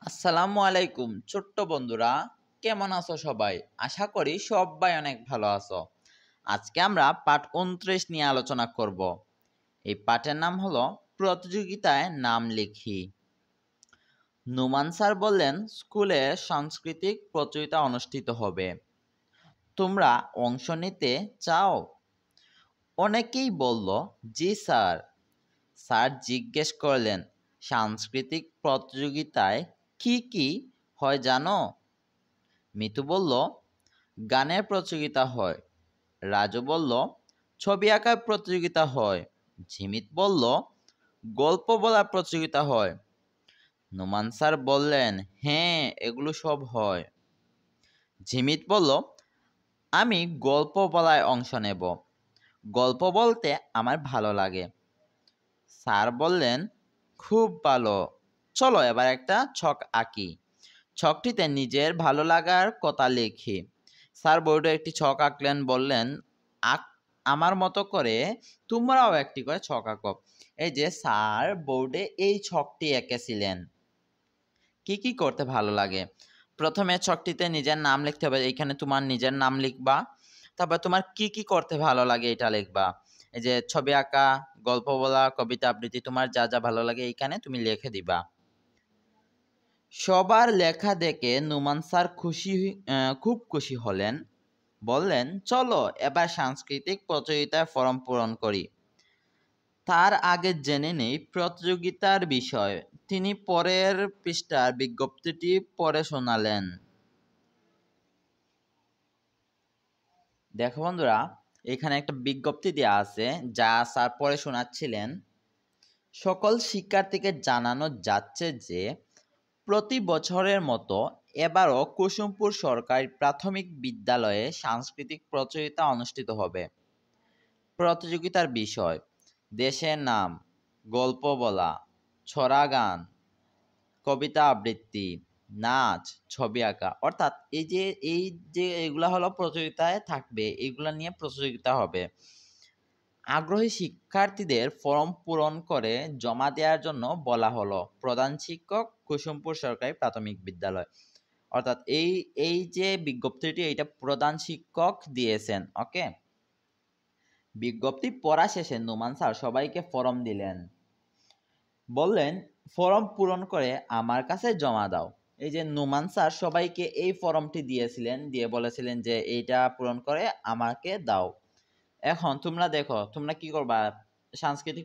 আসসালামু আলাইকুম ছোট্ট বন্ধুরা, কেমন আছো সবাই? আশা করি সবাই অনেক ভালো আছো। আজকে আমরা পাঠ 29 নিয়ে আলোচনা করব। এই পাঠের নাম হলো প্রতিযোগিতায় নাম লিখি। নোমান স্যার বললেন স্কুলে সাংস্কৃতিক প্রতিযোগিতা অনুষ্ঠিত হবে। তোমরা অংশ নিতে চাও? অনেকেই বলল জি স্যার। স্যার জিজ্ঞেস করলেন সাংস্কৃতিক প্রতিযোগিতায় কি কি হয় জানো? মিতু বলল গানের প্রতিযোগিতা হয়। রাজু বলল ছবি আঁকার প্রতিযোগিতা হয়। ঝিমিত বলল গল্প বলার প্রতিযোগিতা হয়। নোমান স্যার বললেন হ্যাঁ, এগুলো সব হয়। ঝিমিত বলল আমি গল্প বলায় অংশ নেব। গল্প বলতে আমার ভালো লাগে। স্যার বললেন খুব ভালো, চলো এবার একটা ছক আঁকি। ছকটিতে নিজের ভালো লাগার কথা লিখি। স্যার বোর্ডে একটি ছক আঁকলেন, বললেন আঁক আমার মতো করে তোমরাও একটি করে ছক আঁকো। এই যে স্যার বোর্ডে এই ছকটি এঁকেছিলেন। কি কি করতে ভালো লাগে? প্রথমে ছকটিতে নিজের নাম লিখতে হবে, এইখানে তোমার নিজের নাম লিখবা। তারপর তোমার কি কি করতে ভালো লাগে এটা লিখবা। এই যে ছবি আঁকা, গল্প বলা, কবিতা আবৃত্তি, তোমার যা যা ভালো লাগে এইখানে তুমি লিখে দিবা। সবার লেখা দেখে নোমান স্যার খুব খুশি হলেন। বললেন চলো এবার সাংস্কৃতিক প্রতিযোগিতার ফর্ম পূরণ করি। তার আগে জেনে নেই প্রতিযোগিতার বিষয়। তিনি পরের পৃষ্ঠার বিজ্ঞপ্তিটি পড়ে শোনালেন। দেখো বন্ধুরা, এখানে একটা বিজ্ঞপ্তি দেওয়া আছে যা স্যার পড়ে শোনাচ্ছিলেন। সকল শিক্ষার্থীকে জানানো যাচ্ছে যে প্রতি বছরের মতো এবারও কুসুমপুর সরকারি প্রাথমিক বিদ্যালয়ে সাংস্কৃতিক প্রতিযোগিতা অনুষ্ঠিত হবে। প্রতিযোগিতার বিষয় দেশের নাম, গল্প বলা, ছড়া গান, কবিতা আবৃত্তি, নাচ, ছবি আঁকা। অর্থাৎ এই যে এগুলা হলো প্রতিযোগিতায় থাকবে, এগুলা নিয়ে প্রতিযোগিতা হবে। আগ্রহী শিক্ষার্থীদের ফর্ম পূরণ করে জমা দেওয়ার জন্য বলা হলো। প্রধান শিক্ষক, কুসুমপুর সরকারি প্রাথমিক বিদ্যালয়। অর্থাৎ এই যে বিজ্ঞপ্তিটি, এটা প্রধান শিক্ষক দিয়েছেন। ওকে, বিজ্ঞপ্তি পড়া শেষে নোমান স্যার সবাইকে ফর্ম দিলেন। বললেন ফর্ম পূরণ করে আমার কাছে জমা দাও। এই যে নোমান স্যার সবাইকে এই ফর্মটি দিয়েছিলেন, দিয়ে বলেছিলেন যে এইটা পূরণ করে আমাকে দাও। এখন তোমরা দেখো, তোমরা কি করবা? সাংস্কৃতিক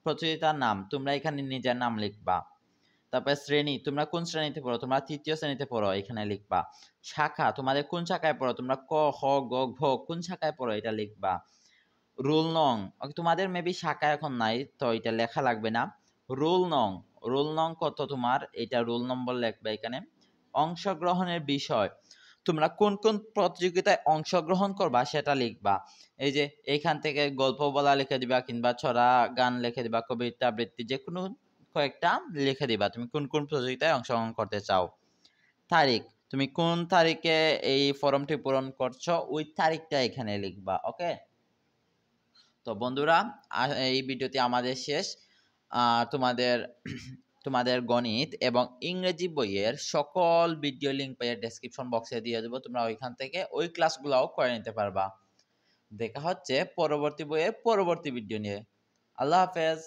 প্রতিযোগিতার নাম তোমরা এখানে নিজের নাম লিখবা। তারপরে শ্রেণী, তোমরা কোন শ্রেণীতে পড়ো? তোমরা তৃতীয় শ্রেণীতে পড়ো, এখানে লিখবা। শাখা, তোমাদের কোন শাখায় পড়ো? তোমরা ক, খ, গ, ঘ কোন শাখায় পড়ো এটা লিখবা। রোল নং, তোমাদের মেবি শাখা এখন নাই তো এটা লেখা লাগবে না। রোল নং কত তোমার, এটা রোল নম্বর লিখবে এখানে। অংশগ্রহণের বিষয়, তোমরা কোন কোন প্রতিযোগিতায় অংশগ্রহণ করবা সেটা লিখবা। এই যে এইখান থেকে গল্প বলা লিখে দিবা, কিংবা ছড়া গান লিখে দিবা, কবিতা আবৃত্তি যে কোনো কয়েকটা লিখে দিবা তুমি কোন কোন প্রতিযোগিতায় অংশগ্রহণ করতে চাও। তারিখ, তুমি কোন তারিখে এই ফর্মটি পূরণ করছো ওই তারিখটা এখানে লিখবা। ওকে, তো বন্ধুরা, এই ভিডিওটি আমাদের শেষ। তোমাদের তোমাদের গণিত এবং ইংরেজি বইয়ের সকল ভিডিও লিঙ্ক পেয়ে ডেসক্রিপশন বক্সে দিয়ে দেবো। তোমরা ওইখান থেকে ওই ক্লাসগুলোও করে নিতে পারবা। দেখা হচ্ছে পরবর্তী বইয়ের পরবর্তী ভিডিও নিয়ে। আল্লাহ হাফেজ।